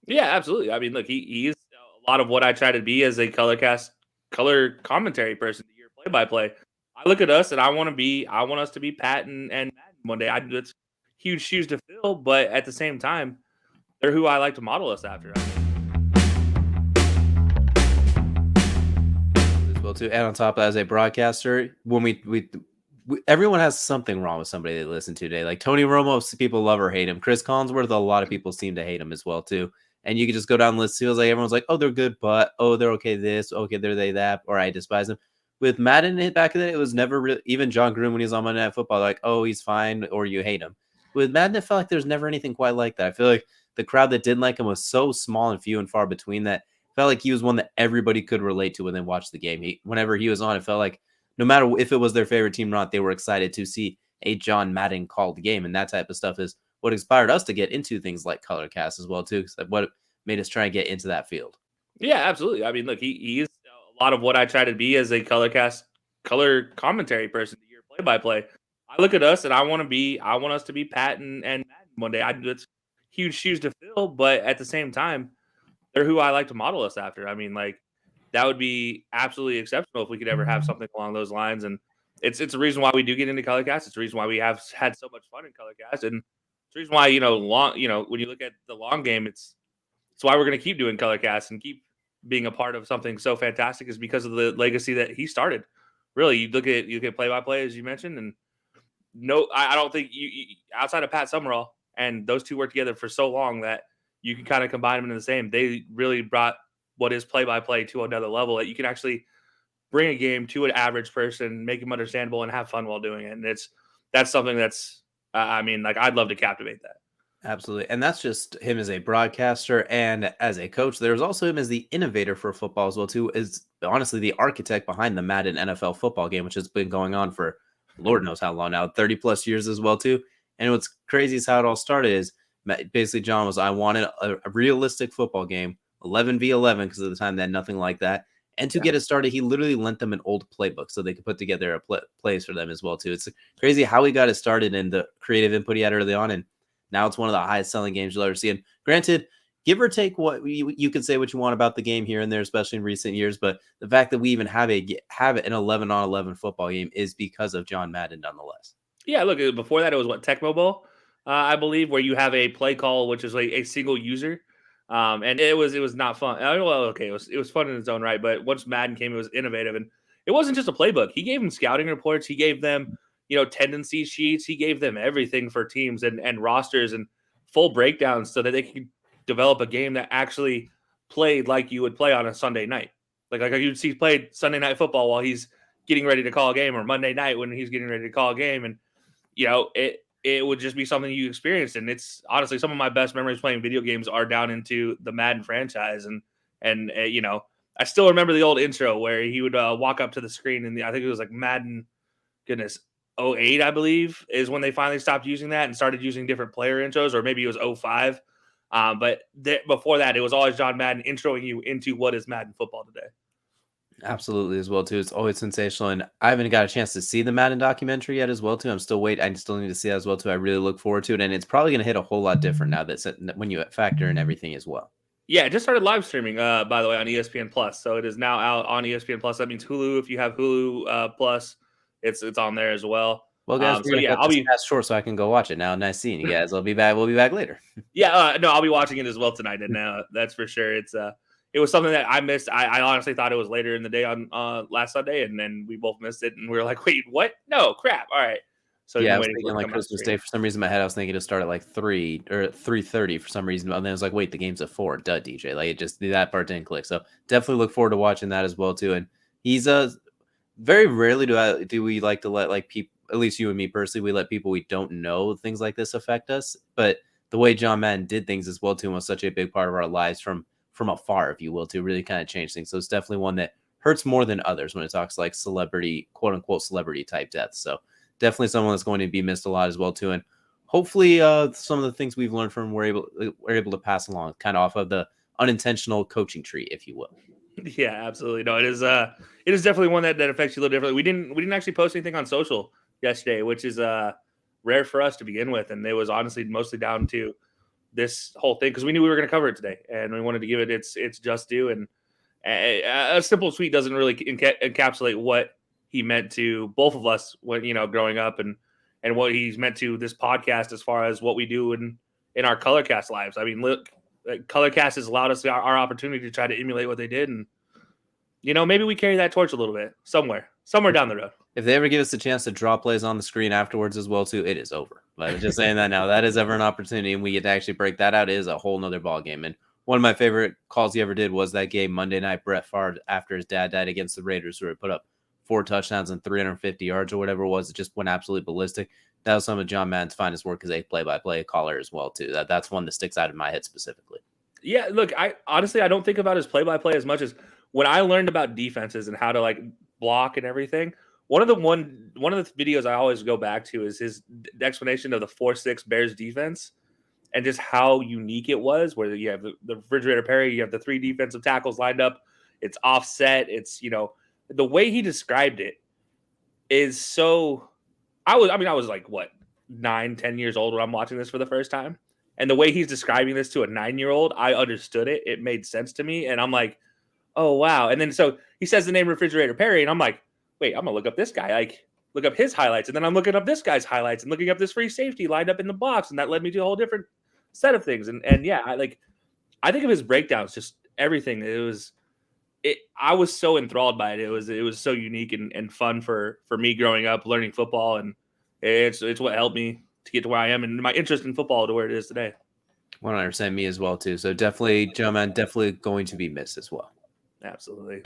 Yeah, absolutely. I mean, look, he is a lot of what I try to be as a color commentary person, your play by play. I look at us and I want us to be Pat and Madden one day. It's huge shoes to fill, but at the same time, they're who I like to model us after. I mean, As well too. And on top, as a broadcaster, when we everyone has something wrong with somebody they listen to today. Like Tony Romo, people love or hate him. Chris Collinsworth, a lot of people seem to hate him as well too. And you can just go down the list. It feels like everyone's like, oh, they're good, but oh, they're okay. This, okay, they're they that, or I despise them. With Madden back in the day, it was never really even John Gruden when he was on Monday Night Football, like, oh, he's fine, or you hate him. With Madden, it felt like there's never anything quite like that. I feel like the crowd that didn't like him was so small and few and far between that felt like he was one that everybody could relate to when they watched the game. Whenever he was on, it felt like no matter if it was their favorite team or not, they were excited to see a John Madden called game. And that type of stuff is what inspired us to get into things like color cast as well, too. What made us try and get into that field. yeah, absolutely. I mean, look, he is a lot of what I try to be as a color commentary person, your play by play. I look at us and I want us to be Pat and Madden one day. It's huge shoes to fill, but at the same time, they're who I like to model us after. I mean, like that would be absolutely exceptional if we could ever have something along those lines. And it's a reason why we do get into color cast. It's the reason why we have had so much fun in color cast, and it's the reason why when you look at the long game, it's why we're going to keep doing color cast and keep being a part of something so fantastic is because of the legacy that he started. Really, you look at play by play as you mentioned, and no, I don't think you outside of Pat Summerall and those two worked together for so long that you can kind of combine them into the same. They really brought what is play by play to another level that you can actually bring a game to an average person, make them understandable, and have fun while doing it. And that's something that's I mean, like I'd love to captivate that. Absolutely. And that's just him as a broadcaster and as a coach. There's also him as the innovator for football as well, too, is honestly the architect behind the Madden NFL football game, which has been going on for Lord knows how long now, 30 plus years as well, too. And what's crazy is how it all started is basically John was, I wanted a realistic football game, 11v11, because at the time they had nothing like that. And to get it started, he literally lent them an old playbook so they could put together a plays for them as well, too. It's crazy how he got it started and the creative input he had early on. And now it's one of the highest selling games you'll ever see. And granted, give or take what you can say what you want about the game here and there, especially in recent years, but the fact that we even have an 11 on 11 football game is because of John Madden, nonetheless. Yeah, look, before that it was what Tecmo Bowl, I believe, where you have a play call which is like a single user, and it was not fun. Well, okay, it was fun in its own right, but once Madden came, it was innovative, and it wasn't just a playbook. He gave them scouting reports, he gave them tendency sheets, he gave them everything for teams and rosters and full breakdowns so that they could develop a game that actually played like you would play on a Sunday night, like you'd see played Sunday night football while he's getting ready to call a game, or Monday night when he's getting ready to call a game, and it would just be something you experienced. And it's honestly some of my best memories playing video games are down into the Madden franchise. And I still remember the old intro where he would walk up to the screen, and I think it was like Madden, goodness, '08, I believe, is when they finally stopped using that and started using different player intros, or maybe it was '05. But before that, it was always John Madden introing you into what is Madden football today. Absolutely, as well too. It's always sensational, and I haven't got a chance to see the Madden documentary yet, as well too. I'm still waiting. I still need to see that as well too. I really look forward to it, and it's probably going to hit a whole lot different now that when you factor in everything as well. Yeah, it just started live streaming, by the way, on ESPN Plus. So it is now out on ESPN Plus. That means Hulu. If you have Hulu Plus, it's on there as well. Well, guys, we're So gonna yeah, cut this cast short so I can go watch it now. Nice seeing you guys. I'll be back. We'll be back later. no, I'll be watching it as well tonight, and that's for sure. It was something that I missed. I honestly thought it was later in the day on last Sunday, and then we both missed it, and we were like, wait, what? No, crap. All right. So we've Yeah, I been was waiting for thinking it to like come out. Christmas Day. For some reason, in my head, I was thinking to start at like 3 or 3:30 for some reason. And then I was like, wait, the game's at 4. Duh, DJ. Like it just that part didn't click. So definitely look forward to watching that as well too. And he's very rarely do we like to let like people, at least you and me personally, we let people we don't know things like this affect us. But the way John Madden did things as well too was such a big part of our lives from afar, if you will, to really kind of change things. So it's definitely one that hurts more than others when it talks like celebrity, quote unquote, celebrity type deaths. So definitely someone that's going to be missed a lot as well too. And hopefully, some of the things we've learned from we're able to pass along, kind of off of the unintentional coaching tree, if you will. Yeah, absolutely. No, it is definitely one that affects you a little differently. We didn't actually post anything on social yesterday, which is rare for us to begin with, and it was honestly mostly down to this whole thing because we knew we were going to cover it today, and we wanted to give it its just due. And a simple tweet doesn't really encapsulate what he meant to both of us when growing up, and what he's meant to this podcast as far as what we do in our Colorcast lives. I mean, look, Colorcast has allowed us our opportunity to try to emulate what they did, and maybe we carry that torch a little bit somewhere down the road. If they ever give us a chance to draw plays on the screen afterwards as well, too, it is over. But just saying that now, that is ever an opportunity, and we get to actually break that out. It is a whole nother ball game. And one of my favorite calls he ever did was that game Monday night, Brett Favre, after his dad died against the Raiders, who had put up 4 touchdowns and 350 yards or whatever it was. It just went absolutely ballistic. That was some of John Madden's finest work as a play-by-play caller as well, too. That's one that sticks out in my head specifically. Yeah, look, I honestly don't think about his play-by-play as much as when I learned about defenses and how to block and everything. One of the videos I always go back to is his explanation of the 4-6 Bears defense and just how unique it was, where you have the refrigerator Perry, you have the 3 defensive tackles lined up, it's offset, it's the way he described it is so. I was like what 9-10 years old when I'm watching this for the first time, and the way he's describing this to a 9-year-old, I understood it. It made sense to me, and I'm like, oh wow. And then so he says the name Refrigerator Perry, and I'm like, wait, I'm gonna look up this guy, look up his highlights, and then I'm looking up this guy's highlights and looking up this free safety lined up in the box, and that led me to a whole different set of things. And yeah, I think of his breakdowns, just everything. I was so enthralled by it. It was so unique and fun for me growing up, learning football, and it's what helped me to get to where I am and my interest in football to where it is today. 100% me as well, too. So definitely, John Madden, definitely going to be missed as well. Absolutely.